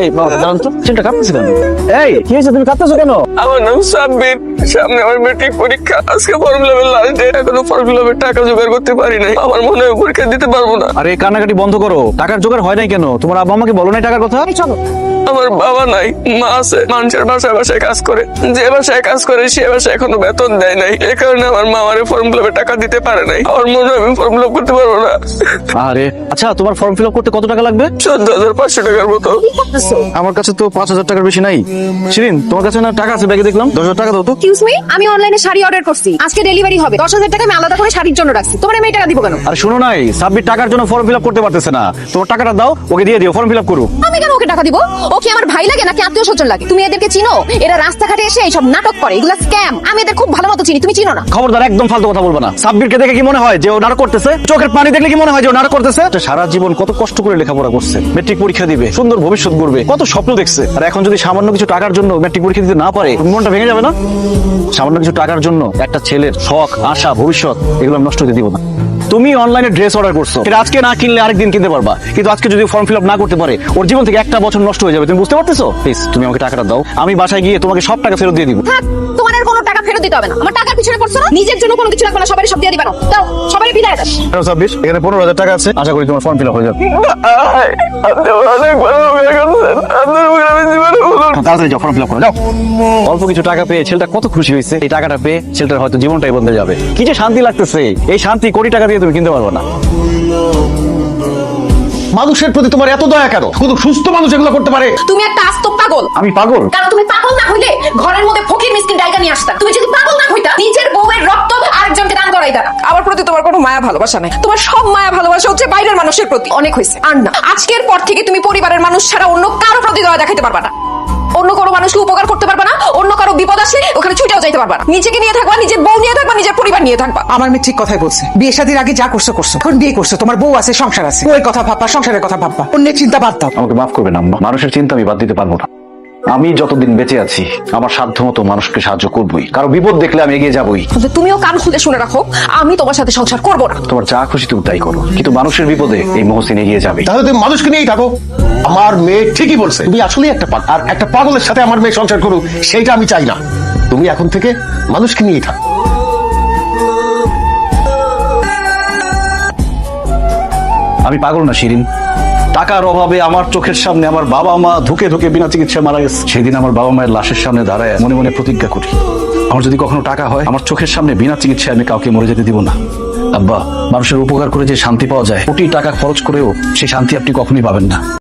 এই বাবা দাঁড়ান তো, ছেলেটা কাঁদতেছে কেন? এই কি হয়েছে, তুমি কাঁদতেছো কেন? আমার নাম সাব্বির, সামনে আমার মেট্রিক পরীক্ষা, আজকে ফর্ম ফিল আপের লাস্ট ডেট, এখনো ফর্ম ফিল আপের টাকা জোগাড় করতে পারি নাই। আমার মনে হয় পরীক্ষা দিতে পারবো না। আরে কান্নাকাটি বন্ধ করো, টাকার জোগাড় হয় নাই কেন? তোমার আব্বা আমাকে বলো নাই টাকার কথা? চলো। আমার বাবা নাই, মা আছে, মানুষের বাসায় বাসায় কাজ করে, যে বাসায় কাজ করে সে বাসায় এখনো বেতন দেয় নাই। এই কারণে আমার মা আমার ফর্ম ফিল আপের টাকা দিতে পারে নাই। আমার মনে হয় আমি ফর্ম ফিল আপ করতে পারবো না। আরে আচ্ছা, তোমার ফর্ম ফিল আপ করতে কত টাকা লাগবে? 14,500 টাকার মতো। আমার কাছে তো 5,000 টাকার বেশি নাই। শিরিন, তোমার কাছে না টাকা আছে? ব্যাগে দেখলাম 10,000 টাকা দাও তো। এক্সকিউজ মি, আমি অনলাইনে শাড়ি অর্ডার করছি, আজকে ডেলিভারি হবে। 10,000 টাকা আমি আলাদা করে শাড়ির জন্য রাখছি, তোমার আমি এই টাকা দিব কেন? আরে শোনো নাই, সাব্বির টাকার জন্য ফর্ম ফিল আপ করতে পারতেছে না। তোমার টাকাটা দাও, ওকে দিয়ে দিও, ফর্ম ফিল আপ করুক। আমি কেন ওকে টাকা দিব? ও কি আমার ভাই লাগে নাকি আত্মীয় স্বজন লাগে? তুমি এদেরকে চিনো? এরা রাস্তাঘাটে এসে এইসব নাটক করে, এগুলা স্ক্যাম। আমি এদের খুব ভালো মতো চিনি, তুমি চিনো না? খবরদার, একদম ফালতু কথা বলবা না। সাব্বিরকে দেখে কি মনে হয় যে ও নাটক করতেছে? চোখের পানি দেখলে কি মনে হয় যে ও নাটক করতেছে? সারা জীবন কত কষ্ট করে লেখাপড়া করছে, মেট্রিক পরীক্ষা দিবে, সুন্দর ভবিষ্যৎ গড়বে, কত স্বপ্ন দেখছে। আর এখন যদি সামান্য কিছু টাকার জন্য মেট্রিক পরীক্ষা দিতে না পারে, মনটা ভেঙে যাবে না? সামান্য কিছু টাকার জন্য একটা ছেলের শখ, আশা, ভবিষ্যৎ এগুলো আমি নষ্ট হতে দিব না। তুমি অনলাইনে ড্রেস অর্ডার করছো, এটা আজকে না কিনলে আরেকদিন কিনতে পারবা, কিন্তু আজকে যদি ফর্ম ফিল আপ না করতে পারে, ওর জীবন থেকে একটা বছর নষ্ট হয়ে যাবে। তুমি বুঝতে পারতেছো? প্লিজ তুমি আমাকে টাকাটা দাও, আমি বাসায় গিয়ে তোমাকে সব টাকা ফেরত দিয়ে দিব। থাক, তোমার আর কোনো টাকা ফেরত দিতে হবে না। আমার টাকার পিছনে পড়ছো না, নিজের জন্য কোনো কিছু রাখবে না, সবাই সব দিয়ে দিবা না। দাও, সবাই বিদায় দাও। সাব্বির, এখানে 15,000 টাকা আছে, আশা করি তোমার ফর্ম ফিল আপ হয়ে যাবে। আপনি অনেক ভালো উপকার করছেন, আপনার উপকার আমি জীবনে ভুলব না। তাড়াতাড়ি যাও, ফর্ম ফিল আপ করো, যাও। অল্প কিছু টাকা পেয়ে ছেলেটা কত খুশি হয়েছে। এই টাকাটা পেয়ে ছেলেটার হয়তো জীবনটাই বদলে যাবে। কি যে শান্তি লাগতেছে, এই শান্তি কোটি টাকা দিয়ে তুমি কিনতে পারবে না। মানুষের প্রতি তোমার এত দয়া কেন? শুধু সুস্থ মানুষ এগুলো করতে পারে? তুমি একটা আস্ত পাগল। আমি পাগল? কারণ তুমি পাগল না হইলে ঘরের মধ্যে ফকির মিসকিন ডাইকা নিয়ে আসতা। তুমি যদি পাগল না হইতা, নিজের বউয়ের রক্ত আরেকজনকে দান করাইতা না। আমার প্রতি তোমার কোনো মায়া ভালোবাসা নাই। তোমার সব মায়া ভালোবাসা হচ্ছে বাইরের মানুষের প্রতি। অনেক হয়েছে, আর না। আজকের পর থেকে তুমি পরিবারের মানুষ ছাড়া অন্য কারো প্রতি দয়া দেখাতে পারবা না। অন্য কোনো মানুষকে উপকার করতে পারবা না। অন্য কারো বিপদ আসলে ওখানে ছুটেও যাইতে পারবা না। নিজেকে নিয়ে থাকবা, নিজের বউ নিয়ে থাকবা, নিজের পরিবার নিয়ে থাকবা। আমার মেয়ে ঠিক কথাই বলছে। বিয়ে শাদীর আগে যা করছো করছো, এখন বিয়ে করছো, তোমার বউ আছে, সংসার আছে, ওই কথা ভাববা, সংসারের কথা ভাববা, অন্যের চিন্তা বাদ দাও। আমাকে মাফ করবেন আম্মা, মানুষের চিন্তা আমি বাদ দিতে পারবো না। আমি যতদিন বেঁচে আছি আমার সাধ্য মতো মানুষকে সাহায্য করবোই, কারো বিপদ দেখলে আমি এগিয়ে যাবোই। তবে তুমিও কান খুলে শুনে রাখো, আমি তোমার সাথে সংসার করবো না। তোমার যা খুশি তুমি তাই করো, কিন্তু মানুষের বিপদে এই মহসিন এগিয়ে যাবে। তাহলে তুমি মানুষকে নিয়েই থাকো। আমার মেয়ে ঠিকই বলছে, তুমি আসলেই একটা পাগল। আর একটা পাগলের সাথে আমার মেয়ে সংসার করুক, সেইটা আমি চাই না। তুমি এখন থেকে মানুষকে নিয়েই থাকো। আমি পাগল না শিরিন। টাকার অভাবে আমার চোখের সামনে আমার বাবা মা ধুকে ধুকে বিনা চিকিৎসায় মারা গেছে। সেদিন আমার বাবা মায়ের লাশের সামনে দাঁড়ায় মনে মনে প্রতিজ্ঞা করি, আমার যদি কখনো টাকা হয়, আমার চোখের সামনে বিনা চিকিৎসায় আমি কাউকে মরে যেতে দিব না। আব্বা, মানুষের উপকার করে যে শান্তি পাওয়া যায়, কোটি টাকা খরচ করেও সেই শান্তি আপনি কখনোই পাবেন না।